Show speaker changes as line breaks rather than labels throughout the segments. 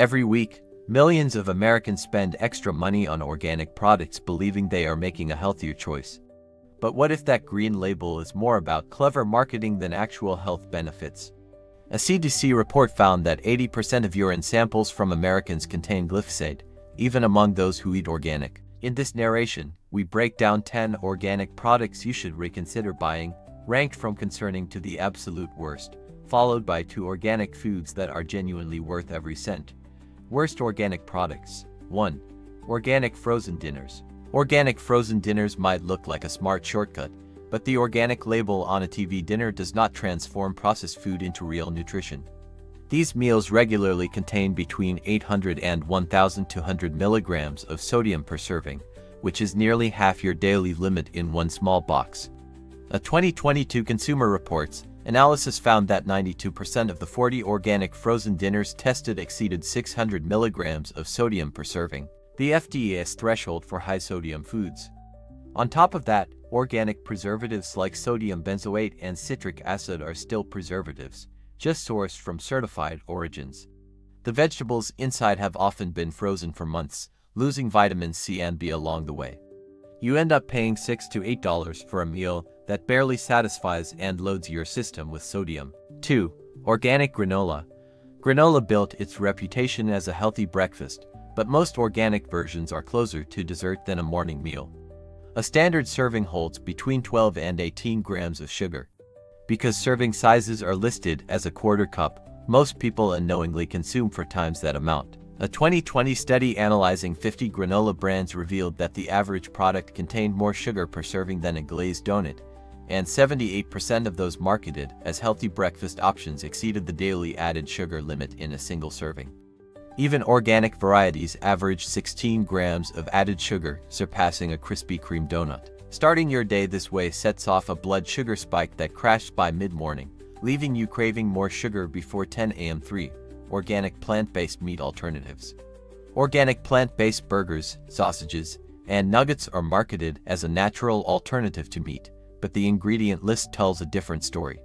Every week, millions of Americans spend extra money on organic products believing they are making a healthier choice. But what if that green label is more about clever marketing than actual health benefits? A CDC report found that 80% of urine samples from Americans contain glyphosate, even among those who eat organic. In this narration, we break down 10 organic products you should reconsider buying, ranked from concerning to the absolute worst, followed by 2 organic foods that are genuinely worth every cent. Worst organic products. 1. Organic frozen dinners. Organic frozen dinners might look like a smart shortcut, but the organic label on a TV dinner does not transform processed food into real nutrition. These meals regularly contain between 800 and 1,200 milligrams of sodium per serving, which is nearly half your daily limit in one small box. A 2022 Consumer Reports analysis found that 92% of the 40 organic frozen dinners tested exceeded 600 milligrams of sodium per serving, the FDA's threshold for high-sodium foods. On top of that, organic preservatives like sodium benzoate and citric acid are still preservatives, just sourced from certified origins. The vegetables inside have often been frozen for months, losing vitamin C and B along the way. You end up paying $6 to $8 for a meal that barely satisfies and loads your system with sodium. 2. Organic granola. Granola built its reputation as a healthy breakfast, but most organic versions are closer to dessert than a morning meal. A standard serving holds between 12 and 18 grams of sugar. Because serving sizes are listed as a quarter cup, most people unknowingly consume 4 times that amount. A 2020 study analyzing 50 granola brands revealed that the average product contained more sugar per serving than a glazed donut, and 78% of those marketed as healthy breakfast options exceeded the daily added sugar limit in a single serving. Even organic varieties average 16 grams of added sugar, surpassing a Krispy Kreme donut. Starting your day this way sets off a blood sugar spike that crashes by mid-morning, leaving you craving more sugar before 10 a.m. 3. Organic plant-based meat alternatives. Organic plant-based burgers, sausages, and nuggets are marketed as a natural alternative to meat, but the ingredient list tells a different story.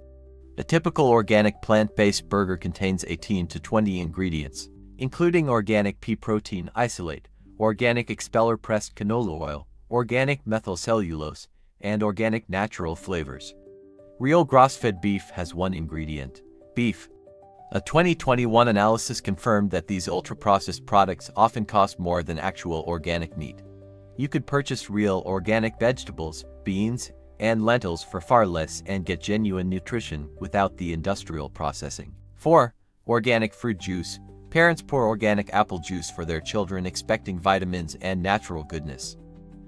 A typical organic plant-based burger contains 18 to 20 ingredients, including organic pea protein isolate, organic expeller-pressed canola oil, organic methyl cellulose, and organic natural flavors. Real grass-fed beef has 1 ingredient: beef. A 2021 analysis confirmed that these ultra-processed products often cost more than actual organic meat. You could purchase real organic vegetables, beans, and lentils for far less and get genuine nutrition without the industrial processing. 4. Organic fruit juice. Parents pour organic apple juice for their children expecting vitamins and natural goodness.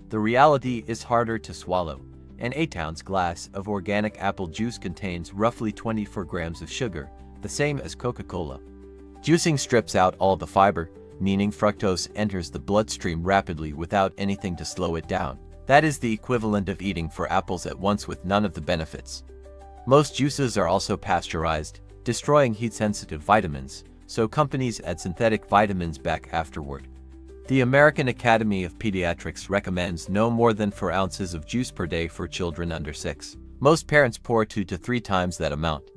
The reality is harder to swallow. An 8-ounce glass of organic apple juice contains roughly 24 grams of sugar, the same as Coca-Cola. Juicing strips out all the fiber, meaning fructose enters the bloodstream rapidly without anything to slow it down. That is the equivalent of eating 4 apples at once with none of the benefits. Most juices are also pasteurized, destroying heat-sensitive vitamins, so companies add synthetic vitamins back afterward. The American Academy of Pediatrics recommends no more than 4 ounces of juice per day for children under 6. Most parents pour 2 to 3 times that amount.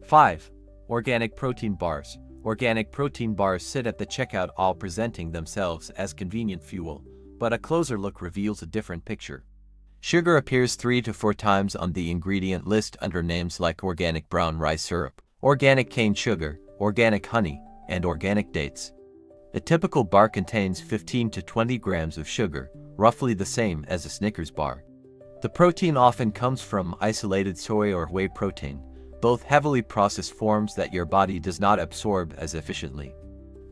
5. Organic protein bars. Organic protein bars sit at the checkout aisle presenting themselves as convenient fuel, but a closer look reveals a different picture. Sugar appears 3 to 4 times on the ingredient list under names like organic brown rice syrup, organic cane sugar, organic honey, and organic dates. A typical bar contains 15 to 20 grams of sugar, roughly the same as a Snickers bar. The protein often comes from isolated soy or whey protein, both heavily processed forms that your body does not absorb as efficiently.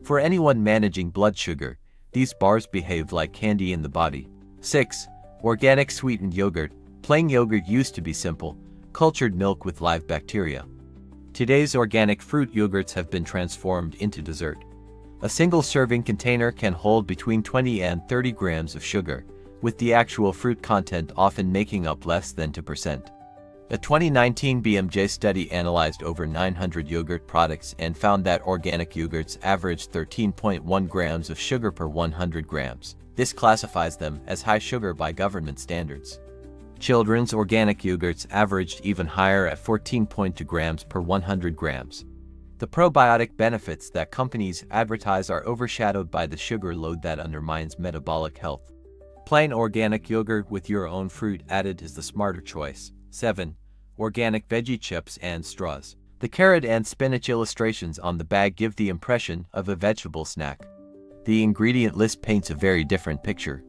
For anyone managing blood sugar, these bars behave like candy in the body. 6. Organic sweetened yogurt. Plain yogurt used to be simple, cultured milk with live bacteria. Today's organic fruit yogurts have been transformed into dessert. A single serving container can hold between 20 and 30 grams of sugar, with the actual fruit content often making up less than 2%. A 2019 BMJ study analyzed over 900 yogurt products and found that organic yogurts averaged 13.1 grams of sugar per 100 grams. This classifies them as high sugar by government standards. Children's organic yogurts averaged even higher at 14.2 grams per 100 grams. The probiotic benefits that companies advertise are overshadowed by the sugar load that undermines metabolic health. Plain organic yogurt with your own fruit added is the smarter choice. 7. Organic veggie chips and straws. The carrot and spinach illustrations on the bag give the impression of a vegetable snack. The ingredient list paints a very different picture.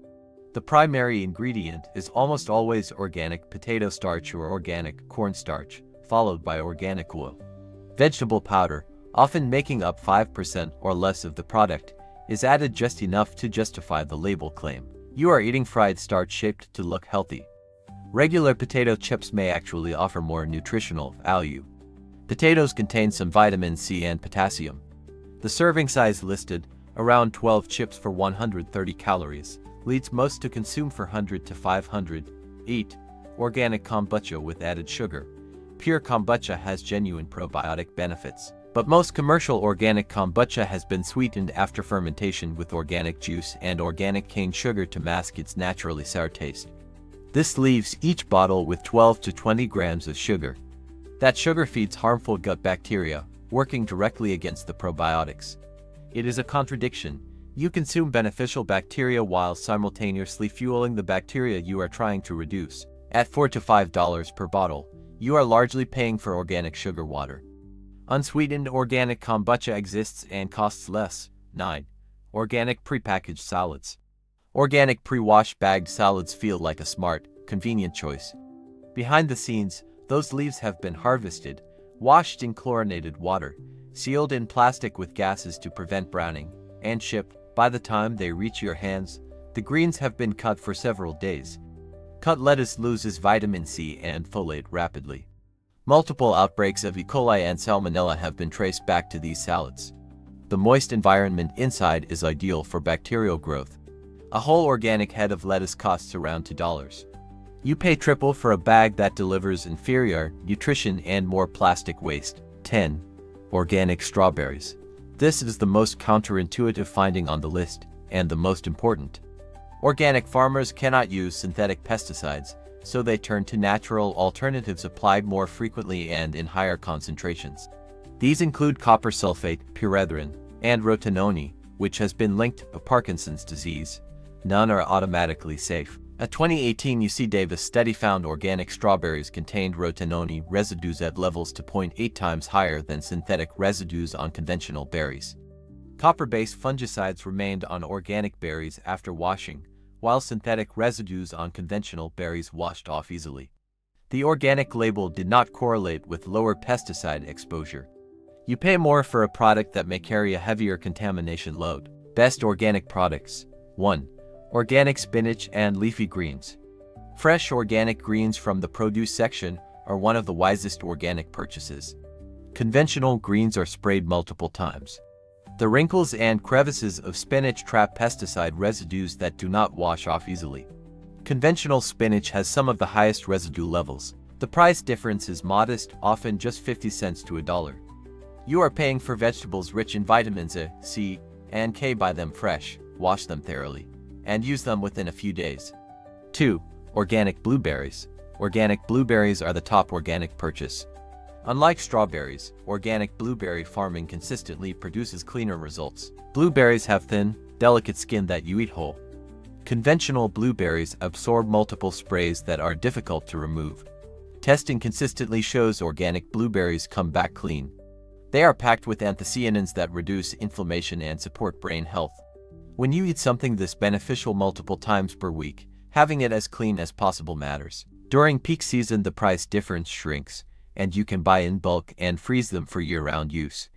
The primary ingredient is almost always organic potato starch or organic cornstarch, followed by organic oil. Vegetable powder, often making up 5% or less of the product, is added just enough to justify the label claim. You are eating fried starch shaped to look healthy. Regular potato chips may actually offer more nutritional value. Potatoes contain some vitamin C and potassium. The serving size listed, around 12 chips for 130 calories, leads most to consume for 100 to 500. 8. Organic kombucha with added sugar. Pure kombucha has genuine probiotic benefits, but most commercial organic kombucha has been sweetened after fermentation with organic juice and organic cane sugar to mask its naturally sour taste. This leaves each bottle with 12 to 20 grams of sugar. That sugar feeds harmful gut bacteria, working directly against the probiotics. It is a contradiction. You consume beneficial bacteria while simultaneously fueling the bacteria you are trying to reduce. At $4 to $5 per bottle, you are largely paying for organic sugar water. Unsweetened organic kombucha exists and costs less. 9. Organic prepackaged salads. Organic pre-washed bagged salads feel like a smart, convenient choice. Behind the scenes, those leaves have been harvested, washed in chlorinated water, sealed in plastic with gases to prevent browning, and shipped. By the time they reach your hands, the greens have been cut for several days. Cut lettuce loses vitamin C and folate rapidly. Multiple outbreaks of E. coli and salmonella have been traced back to these salads. The moist environment inside is ideal for bacterial growth. A whole organic head of lettuce costs around $2. You pay triple for a bag that delivers inferior nutrition and more plastic waste. 10. Organic strawberries. This is the most counterintuitive finding on the list, and the most important. Organic farmers cannot use synthetic pesticides, so they turn to natural alternatives applied more frequently and in higher concentrations. These include copper sulfate, pyrethrin, and rotenone, which has been linked to Parkinson's disease. None are automatically safe. A 2018 UC Davis study found organic strawberries contained rotenone residues at levels 2.8 times higher than synthetic residues on conventional berries. Copper-based fungicides remained on organic berries after washing, while synthetic residues on conventional berries washed off easily. The organic label did not correlate with lower pesticide exposure. You pay more for a product that may carry a heavier contamination load. Best organic products. 1. Organic spinach and leafy greens. Fresh organic greens from the produce section are one of the wisest organic purchases. Conventional greens are sprayed multiple times. The wrinkles and crevices of spinach trap pesticide residues that do not wash off easily. Conventional spinach has some of the highest residue levels. The price difference is modest, often just 50 cents to $1. You are paying for vegetables rich in vitamins A, C, and K. Buy them fresh, wash them thoroughly, and use them within a few days. 2. Organic blueberries. Organic blueberries are the top organic purchase. Unlike strawberries, organic blueberry farming consistently produces cleaner results. Blueberries have thin, delicate skin that you eat whole. Conventional blueberries absorb multiple sprays that are difficult to remove. Testing consistently shows organic blueberries come back clean. They are packed with anthocyanins that reduce inflammation and support brain health. When you eat something this beneficial multiple times per week, having it as clean as possible matters. During peak season, the price difference shrinks, and you can buy in bulk and freeze them for year-round use.